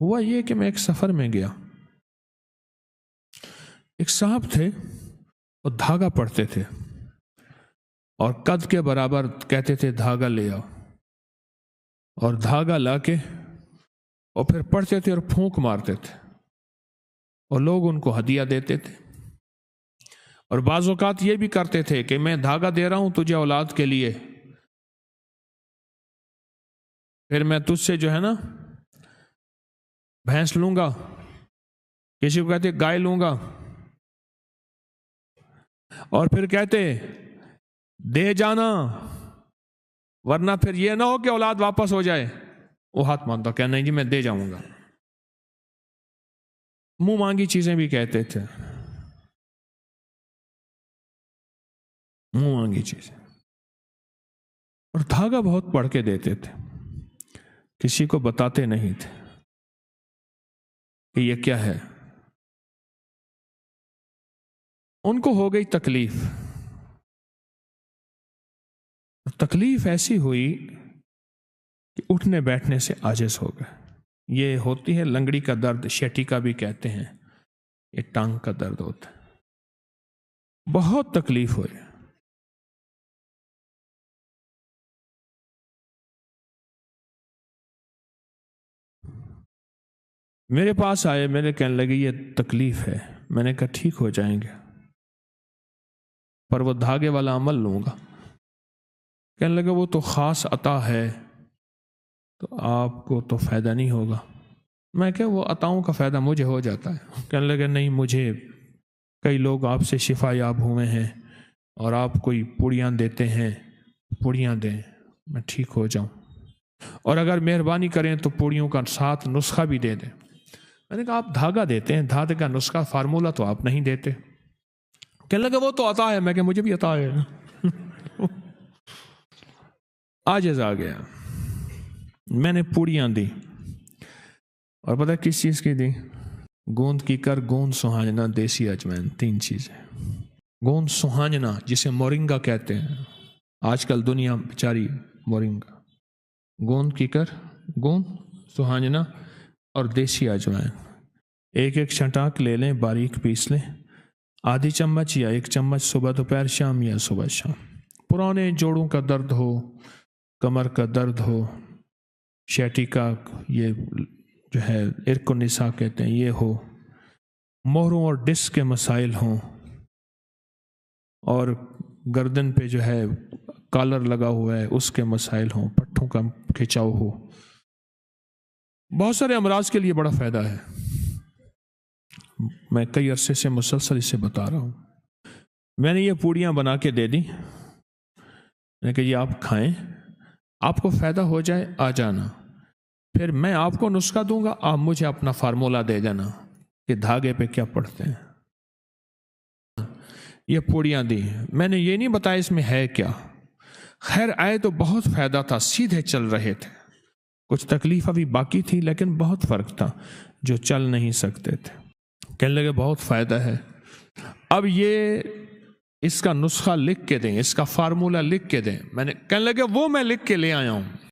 ہوا یہ کہ میں ایک سفر میں گیا، ایک صاحب تھے، وہ دھاگا پڑھتے تھے اور قد کے برابر کہتے تھے دھاگا لے آؤ، اور دھاگا لا کے اور پھر پڑھتے تھے اور پھونک مارتے تھے، اور لوگ ان کو ہدیہ دیتے تھے۔ اور بعض اوقات یہ بھی کرتے تھے کہ میں دھاگا دے رہا ہوں تجھے اولاد کے لیے، پھر میں تجھ سے جو ہے نا بھینس لوں گا، کسی کو کہتے گائے لوں گا، اور پھر کہتے دے جانا ورنہ پھر یہ نہ ہو کہ اولاد واپس ہو جائے۔ وہ ہاتھ مانتا کہ نہیں جی میں دے جاؤں گا۔ منہ مانگی چیزیں بھی کہتے تھے، منہ مانگی چیزیں، اور دھاگا بہت پڑھ کے دیتے تھے، کسی کو بتاتے نہیں تھے کہ یہ کیا ہے۔ ان کو ہو گئی تکلیف، تکلیف ایسی ہوئی کہ اٹھنے بیٹھنے سے عاجز ہو گئے۔ یہ ہوتی ہے لنگڑی کا درد، شیٹی کا بھی کہتے ہیں، یہ ٹانگ کا درد ہوتا ہے۔ بہت تکلیف ہوئی۔ میرے پاس آئے، میرے کہنے لگے یہ تکلیف ہے۔ میں نے کہا ٹھیک ہو جائیں گے، پر وہ دھاگے والا عمل لوں گا۔ کہنے لگے وہ تو خاص عطا ہے تو آپ کو تو فائدہ نہیں ہوگا۔ میں کہ وہ عطاؤں کا فائدہ مجھے ہو جاتا ہے۔ کہنے لگے نہیں، مجھے کئی لوگ آپ سے شفا یاب ہوئے ہیں اور آپ کوئی پوڑیاں دیتے ہیں، پوڑیاں دیں میں ٹھیک ہو جاؤں، اور اگر مہربانی کریں تو پوڑیوں کا ساتھ نسخہ بھی دے دیں۔ میں نے کہا آپ دھاگا دیتے ہیں، دھاگے کا نسخہ فارمولہ تو آپ نہیں دیتے۔ کہنے لگے وہ تو عطا ہے۔ میں کہ مجھے بھی عطا ہے۔ عاجز آ گیا۔ میں نے پوڑیاں دی، اور پتہ کس چیز کی دی؟ گوند کی کر، گوند سہانجنا، دیسی اجوائن، 3 چیزیں۔ گوند سہانجنا جسے مورنگا کہتے ہیں، آج کل دنیا بیچاری مورنگا، گوند کی کر، گوند سہانجنا اور دیسی اجوائن، ایک ایک چھٹاک لے لیں، باریک پیس لیں، آدھی چمچ یا 1 چمچ صبح دوپہر شام یا صبح شام۔ پرانے جوڑوں کا درد ہو، کمر کا درد ہو، شیٹی کا یہ جو ہے ارک النساء کہتے ہیں یہ ہو، مہروں اور ڈسک کے مسائل ہوں، اور گردن پہ جو ہے کالر لگا ہوا ہے اس کے مسائل ہوں، پٹھوں کا کھچاؤ ہو، بہت سارے امراض کے لیے بڑا فائدہ ہے۔ میں کئی عرصے سے مسلسل اسے بتا رہا ہوں۔ میں نے یہ پوڑیاں بنا کے دے دی، میں نے کہا یہ آپ کھائیں، آپ کو فائدہ ہو جائے آ جانا، پھر میں آپ کو نسخہ دوں گا، آپ مجھے اپنا فارمولہ دے جانا کہ دھاگے پہ کیا پڑھتے ہیں۔ یہ پوڑیاں دی، میں نے یہ نہیں بتایا اس میں ہے کیا۔ خیر آئے تو بہت فائدہ تھا، سیدھے چل رہے تھے، کچھ تکلیف ابھی باقی تھی لیکن بہت فرق تھا، جو چل نہیں سکتے تھے۔ کہنے لگے بہت فائدہ ہے، اب یہ اس کا نسخہ لکھ کے دیں، اس کا فارمولہ لکھ کے دیں۔ میں نے کہنے لگے وہ میں لکھ کے لے آیا ہوں۔